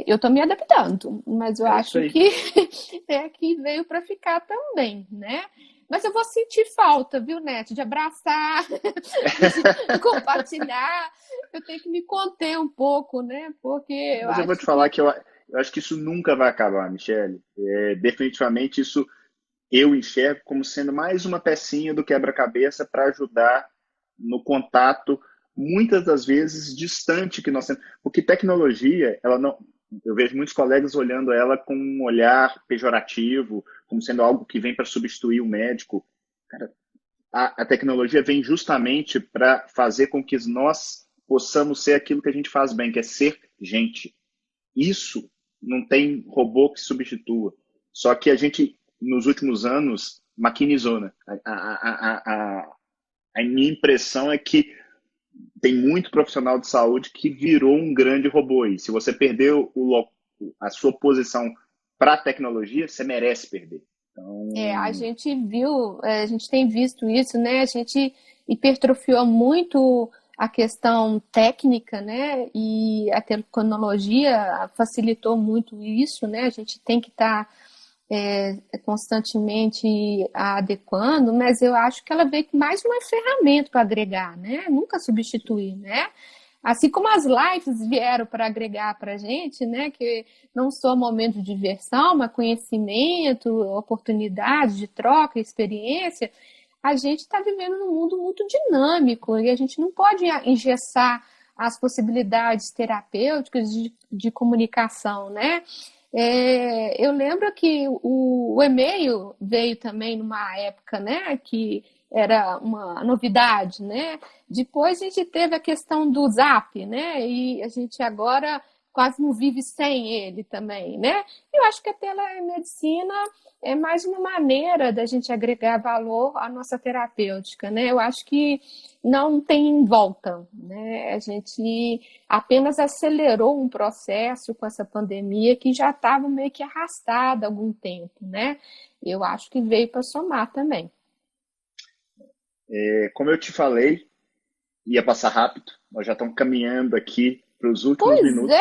Eu estou me adaptando, mas eu É isso acho aí. que que veio para ficar também, né? Mas eu vou sentir falta, viu, Neto, de abraçar, de compartilhar. Eu tenho que me conter um pouco, né? Porque eu Mas eu vou te acho falar que que eu acho que isso nunca vai acabar, Michele. Definitivamente isso eu enxergo como sendo mais uma pecinha do quebra-cabeça para ajudar no contato, muitas das vezes distante que nós temos. Porque tecnologia, ela não. Eu vejo muitos colegas olhando ela com um olhar pejorativo, como sendo algo que vem para substituir o médico. Cara, a tecnologia vem justamente para fazer com que nós possamos ser aquilo que a gente faz bem, que é ser gente. Isso não tem robô que substitua. Só que a gente, nos últimos anos, maquinizou, né? A minha impressão é que tem muito profissional de saúde que virou um grande robô. E se você perdeu a sua posição para a tecnologia, você merece perder. A Então, gente viu, a gente tem visto isso, né? A gente hipertrofiou muito a questão técnica, né? E a tecnologia facilitou muito isso, né? A gente tem que estar constantemente adequando, mas eu acho que ela veio com mais uma ferramenta para agregar, né? Nunca substituir, né? Assim como as lives vieram para agregar para a gente, né? Que não só momento de diversão, mas conhecimento, oportunidade de troca, experiência. A gente está vivendo num mundo muito dinâmico e a gente não pode engessar as possibilidades terapêuticas de comunicação, né? Eu lembro que o e-mail veio também numa época, né, que era uma novidade, né? Depois a gente teve a questão do Zap, né? E a gente agora quase não vive sem ele também, né? Eu acho que a telemedicina é mais uma maneira da gente agregar valor à nossa terapêutica, né? Eu acho que não tem volta, né? A gente apenas acelerou um processo com essa pandemia que já estava meio que arrastado há algum tempo, né? Eu acho que veio para somar também. como eu te falei, ia passar rápido. Nós já estamos caminhando aqui para os últimos Pois é, minutos.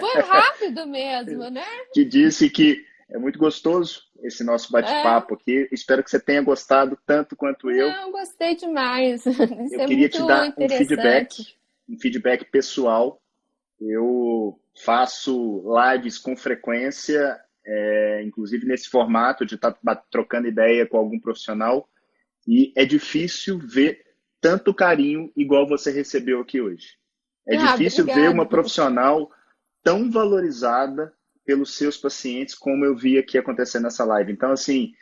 foi rápido mesmo, né? Te disse que é muito gostoso esse nosso É, bate-papo aqui. Espero que você tenha gostado tanto quanto eu. não, gostei demais. Isso Eu é queria te muito dar interessante. um feedback pessoal. Eu faço lives com frequência, inclusive nesse formato de estar trocando ideia com algum profissional, e é difícil ver tanto carinho igual você recebeu aqui hoje. É Ah, difícil ver obrigado. uma profissional tão valorizada pelos seus pacientes como eu vi aqui acontecer nessa live. Então, assim,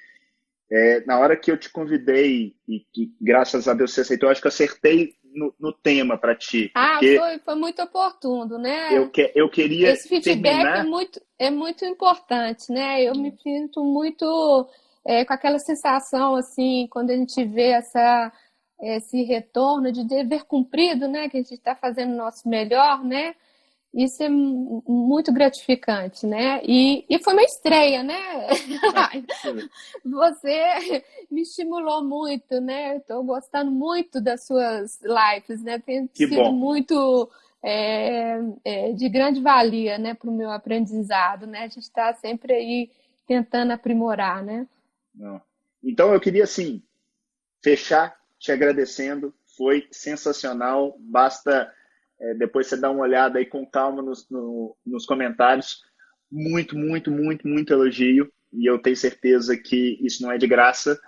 na hora que eu te convidei e que, graças a Deus, você aceitou, eu acho que eu acertei no tema para ti, Ah, porque foi muito oportuno, né? eu queria Esse feedback terminar. é muito importante, né? Eu me sinto muito com aquela sensação, assim, quando a gente vê esse retorno de dever cumprido, né? Que a gente está fazendo o nosso melhor, né? Isso é muito gratificante, né? E foi uma estreia, né? Você me estimulou muito, né? Estou gostando muito das suas lives, né? Tem Que sido bom. muito de grande valia, né, para o meu aprendizado, né? A gente está sempre aí tentando aprimorar, né? Não. Então, eu queria, assim, fechar te agradecendo. Foi sensacional. Basta depois você dar uma olhada aí com calma nos comentários. Muito, muito, muito, muito elogio. E eu tenho certeza que isso não é de graça.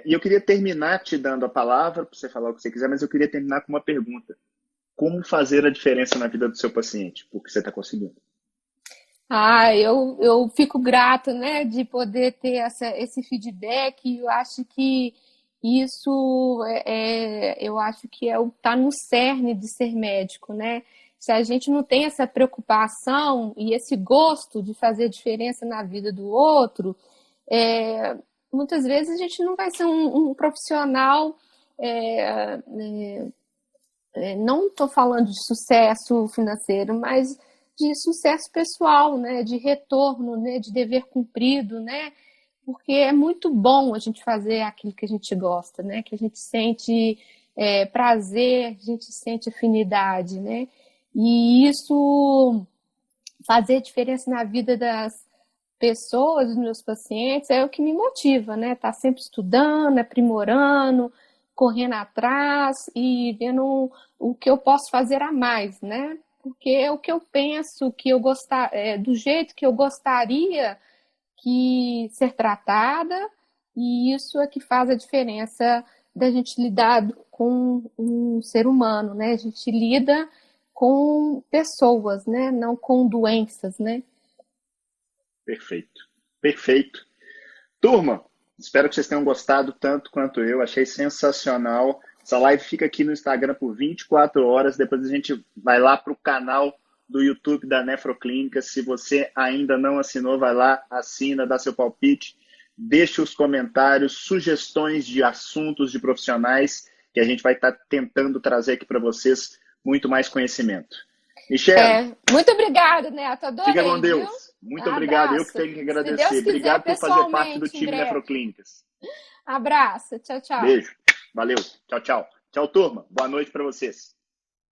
E eu queria terminar te dando a palavra para você falar o que você quiser, mas eu queria terminar com uma pergunta. Como fazer a diferença na vida do seu paciente? Porque você está conseguindo. Ah, eu fico grata, né, de poder ter esse feedback. Eu acho que isso eu acho que tá no cerne de ser médico, né? Se a gente não tem essa preocupação e esse gosto de fazer diferença na vida do outro, é, muitas vezes a gente não vai ser um profissional. é, não estou falando de sucesso financeiro, mas de sucesso pessoal, né? De retorno, né? De dever cumprido, né? Porque é muito bom a gente fazer aquilo que a gente gosta, né? Que a gente sente prazer, a gente sente afinidade, né? E isso fazer diferença na vida das pessoas, dos meus pacientes, é o que me motiva, né? Tá sempre estudando, aprimorando, correndo atrás e vendo o que eu posso fazer a mais, né? Porque é o que eu penso que eu gostar, do jeito que eu gostaria que ser tratada, e isso é que faz a diferença da gente lidar com um ser humano, né? A gente lida com pessoas, né? Não com doenças, né? Perfeito. Perfeito. Turma, espero que vocês tenham gostado tanto quanto eu. Achei sensacional. Essa live fica aqui no Instagram por 24 horas. Depois a gente vai lá para o canal do YouTube da Nefroclínica. Se você ainda não assinou, vai lá, assina, dá seu palpite, deixe os comentários, sugestões de assuntos de profissionais que a gente vai estar tentando trazer aqui para vocês muito mais conhecimento. Michele. Muito obrigada, Neto. Adorei, fica com Deus. Viu? Muito obrigado. Eu que tenho que agradecer. Se Deus quiser, obrigado por fazer parte do time Nefroclínicas. Abraço. Tchau, tchau. Beijo. Valeu. Tchau, tchau. Tchau, turma. Boa noite para vocês.